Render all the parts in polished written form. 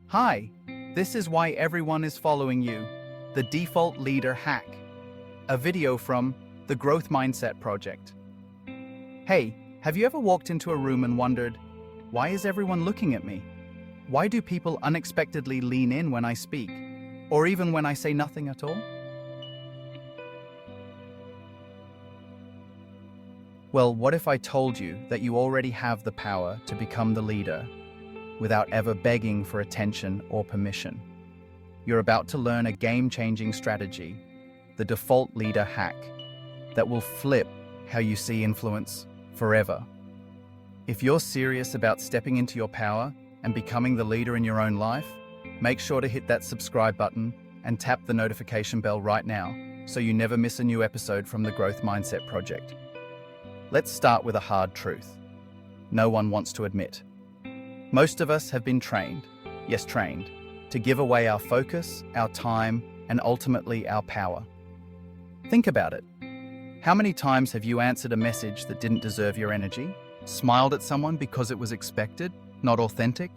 Hi, this is why everyone is following you, the default leader hack, a video from the Growth Mindset Project. Hey, have you ever walked into a room and wondered, why is everyone looking at me? Why do people unexpectedly lean in when I speak, or even when I say nothing at all? Well, what if I told you that you already have the power to become the leader without ever begging for attention or permission? You're about to learn a game-changing strategy, the default leader hack, that will flip how you see influence forever. If you're serious about stepping into your power and becoming the leader in your own life, make sure to hit that subscribe button and tap the notification bell right now so you never miss a new episode from the Growth Mindset Project. Let's start with a hard truth no one wants to admit. Most of us have been trained, to give away our focus, our time, and ultimately our power. Think about it. How many times have you answered a message that didn't deserve your energy, smiled at someone because it was expected, not authentic,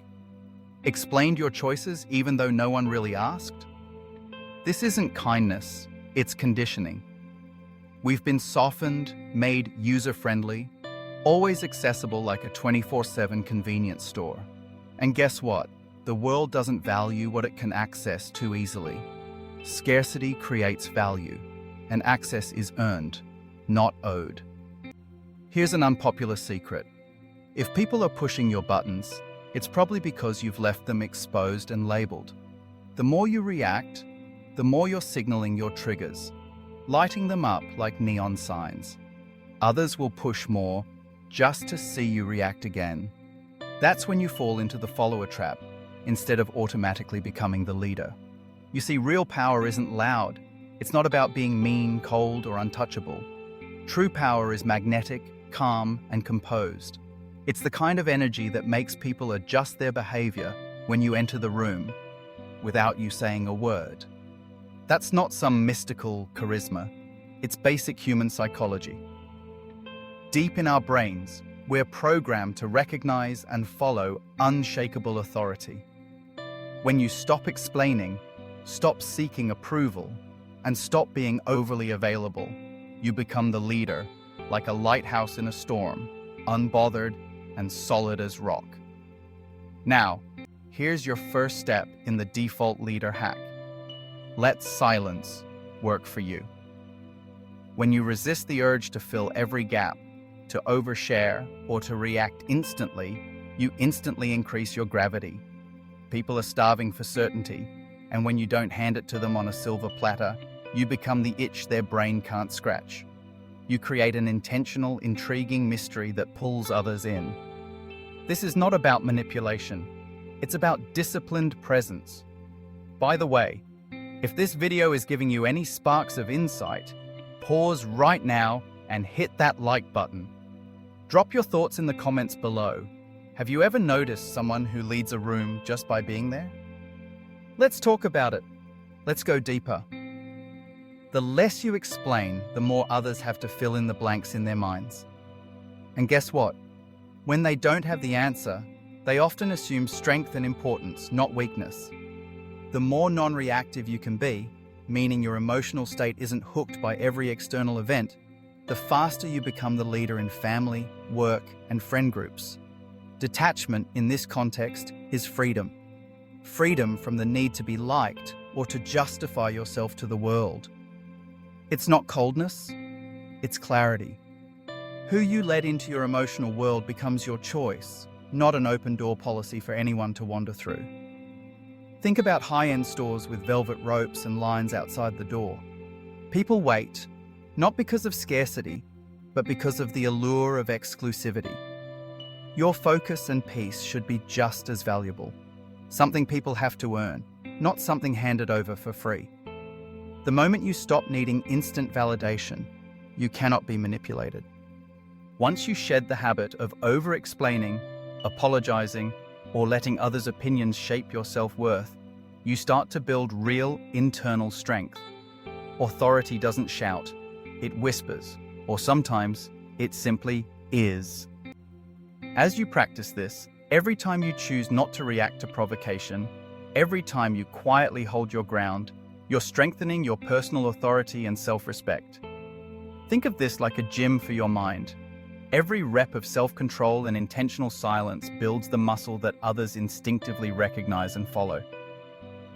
explained your choices even though no one really asked? This isn't kindness, it's conditioning. We've been softened, made user-friendly, always accessible like a 24/7 convenience store. And guess what? The world doesn't value what it can access too easily. Scarcity creates value, and access is earned, not owed. Here's an unpopular secret. If people are pushing your buttons, it's probably because you've left them exposed and labeled. The more you react, the more you're signaling your triggers, lighting them up like neon signs. Others will push more just to see you react again. That's when you fall into the follower trap instead of automatically becoming the leader. You see, real power isn't loud. It's not about being mean, cold, or untouchable. True power is magnetic, calm, and composed. It's the kind of energy that makes people adjust their behavior when you enter the room without you saying a word. That's not some mystical charisma. It's basic human psychology. Deep in our brains, we're programmed to recognize and follow unshakable authority. When you stop explaining, stop seeking approval, and stop being overly available, you become the leader, like a lighthouse in a storm, unbothered and solid as rock. Now, here's your first step in the default leader hack. Let silence work for you. When you resist the urge to fill every gap, to overshare, or to react instantly, you instantly increase your gravity. People are starving for certainty, and when you don't hand it to them on a silver platter, you become the itch their brain can't scratch. You create an intentional, intriguing mystery that pulls others in. This is not about manipulation. It's about disciplined presence. By the way, if this video is giving you any sparks of insight, pause right now and hit that like button. Drop your thoughts in the comments below. Have you ever noticed someone who leads a room just by being there? Let's talk about it. Let's go deeper. The less you explain, the more others have to fill in the blanks in their minds. And guess what? When they don't have the answer, they often assume strength and importance, not weakness. The more non-reactive you can be, meaning your emotional state isn't hooked by every external event, the faster you become the leader in family, work, and friend groups. Detachment in this context is freedom. Freedom from the need to be liked or to justify yourself to the world. It's not coldness, it's clarity. Who you let into your emotional world becomes your choice, not an open-door policy for anyone to wander through. Think about high-end stores with velvet ropes and lines outside the door. People wait, not because of scarcity, but because of the allure of exclusivity. Your focus and peace should be just as valuable. Something people have to earn, not something handed over for free. The moment you stop needing instant validation, you cannot be manipulated. Once you shed the habit of over-explaining, apologizing, or letting others' opinions shape your self-worth, you start to build real internal strength. Authority doesn't shout, it whispers, or sometimes it simply is. As you practice this, every time you choose not to react to provocation, Every time you quietly hold your ground, you're strengthening your personal authority and self-respect. Think of this like a gym for your mind. Every rep of self-control and intentional silence builds the muscle that others instinctively recognize and follow.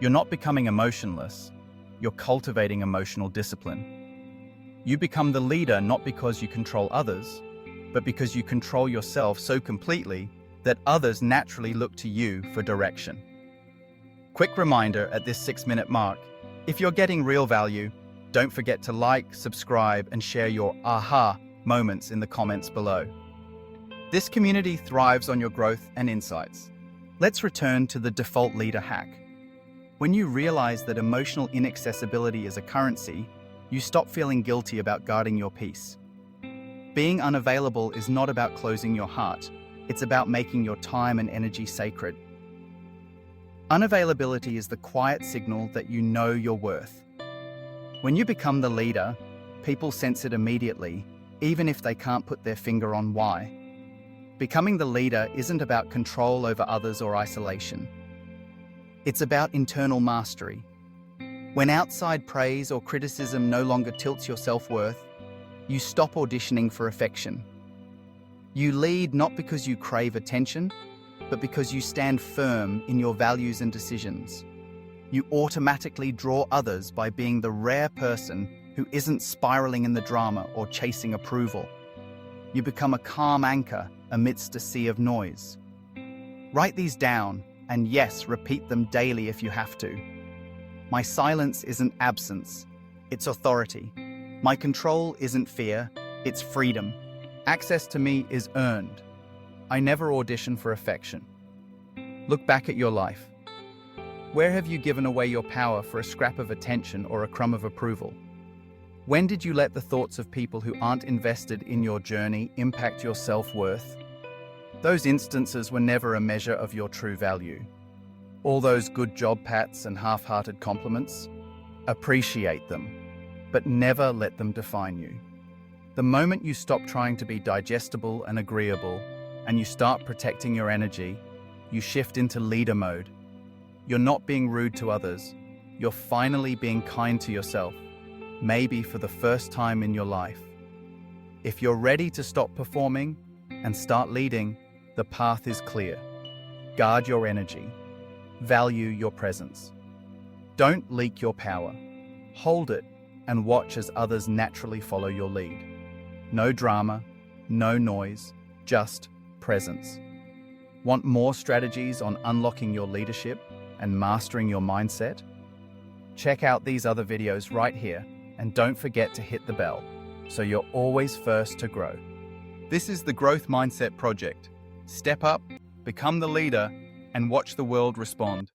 You're not becoming emotionless, you're cultivating emotional discipline. You become the leader not because you control others, but because you control yourself so completely that others naturally look to you for direction. Quick reminder at this 6-minute mark, if you're getting real value, don't forget to like, subscribe, and share your aha moments in the comments below. This community thrives on your growth and insights. Let's return to the default leader hack. When you realize that emotional inaccessibility is a currency, you stop feeling guilty about guarding your peace. Being unavailable is not about closing your heart, it's about making your time and energy sacred. Unavailability is the quiet signal that you know your worth. When you become the leader, people sense it immediately, even if they can't put their finger on why. Becoming the leader isn't about control over others or isolation. It's about internal mastery. When outside praise or criticism no longer tilts your self-worth, you stop auditioning for affection. You lead not because you crave attention, but because you stand firm in your values and decisions. You automatically draw others by being the rare person who isn't spiraling in the drama or chasing approval. You become a calm anchor amidst a sea of noise. Write these down, and yes, repeat them daily if you have to. My silence isn't absence, it's authority. My control isn't fear, it's freedom. Access to me is earned. I never audition for affection. Look back at your life. Where have you given away your power for a scrap of attention or a crumb of approval? When did you let the thoughts of people who aren't invested in your journey impact your self-worth? Those instances were never a measure of your true value. All those good job pats and half-hearted compliments? Appreciate them, but never let them define you. The moment you stop trying to be digestible and agreeable, and you start protecting your energy, you shift into leader mode. You're not being rude to others, you're finally being kind to yourself, maybe for the first time in your life. If you're ready to stop performing and start leading, the path is clear. Guard your energy. Value your presence. Don't leak your power. Hold it and watch as others naturally follow your lead. No drama, no noise, just presence. Want more strategies on unlocking your leadership and mastering your mindset? Check out these other videos right here, and don't forget to hit the bell so you're always first to grow. This is the Growth Mindset Project. Step up, become the leader, and watch the world respond.